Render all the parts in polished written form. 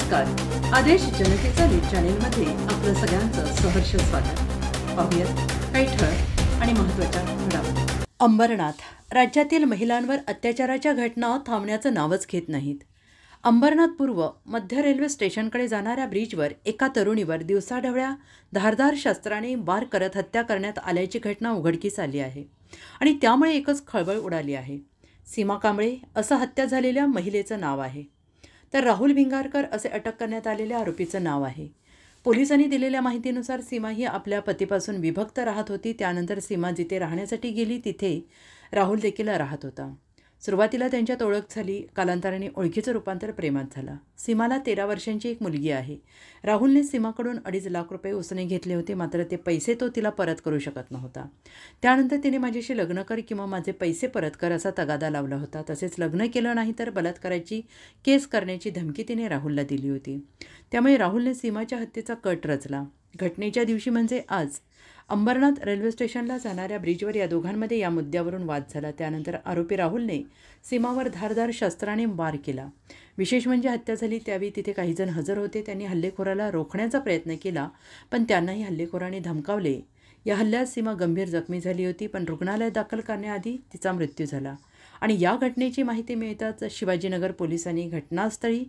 नमस्कार. आदेश जनतेचा न्यूज चॅनेलमध्ये आपलं सगळ्यांचं सहर्ष स्वागत. पाहूयात काही ठळक आणि महत्त्वाच्या घडामोडी. अंबरनाथ राज्यातील महिलांवर अत्याचाराच्या घटना थांबण्याचं नावच घेत नाहीत. अंबरनाथ पूर्व मध्य रेल्वे स्टेशनकडे जाणाऱ्या ब्रिजवर एका तरुणीवर दिवसाढवळ्या धारदार शस्त्राने वार करत हत्या करण्यात आल्याची घटना उघडकीस आली आहे आणि त्यामुळे एकच खळबळ उडाली आहे. सीमा कांबळे असं हत्या झालेल्या महिलेचं नाव आहे, तर राहुल भिंगारकर असे अटक करण्यात आलेल्या आरोपीचं नाव आहे. पोलिसांनी दिलेल्या माहितीनुसार सीमा ही आपल्या पतीपासून विभक्त राहत होती. त्यानंतर सीमा जिथे राहण्यासाठी गेली तिथे राहुल देखील राहत होता. सुरुवातीला त्यांच्यात ओळख झाली, कालांतराने ओळखीचं रूपांतर प्रेमात झालं. सीमाला 13 वर्षांची एक मुलगी आहे. राहुलने सीमाकडून 2.5 लाख रुपये उसने घेतले होते, मात्र ते पैसे तो तिला परत करू शकत नव्हता. त्यानंतर तिने माझ्याशी लग्न कर किंवा माझे पैसे परत कर असा तगादा लावला होता. तसेच लग्न केलं नाही तर बलात्काराची केस करण्याची धमकी तिने राहुलला दिली होती. त्यामुळे राहुलने सीमाच्या हत्येचा कट रचला. घटनेच्या दिवशी म्हणजे आज अंबरनाथ रेल्वे स्टेशनला जाणाऱ्या ब्रिजवर या दोघांमध्ये या मुद्द्यावरून वाद झाला. त्यानंतर आरोपी राहुलने सीमावर धारदार शस्त्राने वार केला. विशेष म्हणजे हत्या झाली त्यावेळी तिथे काही जण हजर होते. त्यांनी हल्लेखोराला रोखण्याचा प्रयत्न केला, पण त्यांनाही हल्लेखोराने धमकावले. या हल्ल्यात सीमा गंभीर जखमी झाली होती, पण रुग्णालयात दाखल करण्याआधी तिचा मृत्यू झाला. आणि या घटनेची माहिती मिळताच शिवाजीनगर पोलिसांनी घटनास्थळी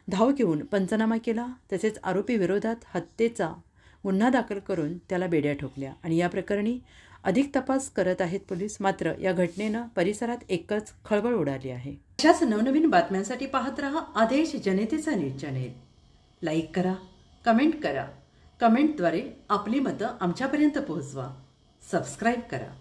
धाव घेऊन पंचनामा केला. तसेच आरोपी विरोधात हत्येचा गुन्हा दाखल करून त्याला बेड्या ठोकल्या आणि या प्रकरणी अधिक तपास करत आहेत पोलीस. मात्र या घटनेनं परिसरात एकच खळबळ उडाली आहे. अशाच नवनवीन बातम्यांसाठी पाहत रहा आदेश जनतेचा न्यूज चॅनेल. लाईक करा, कमेंट करा. कमेंटद्वारे आपली मतं आमच्यापर्यंत पोहोचवा. सबस्क्राईब करा.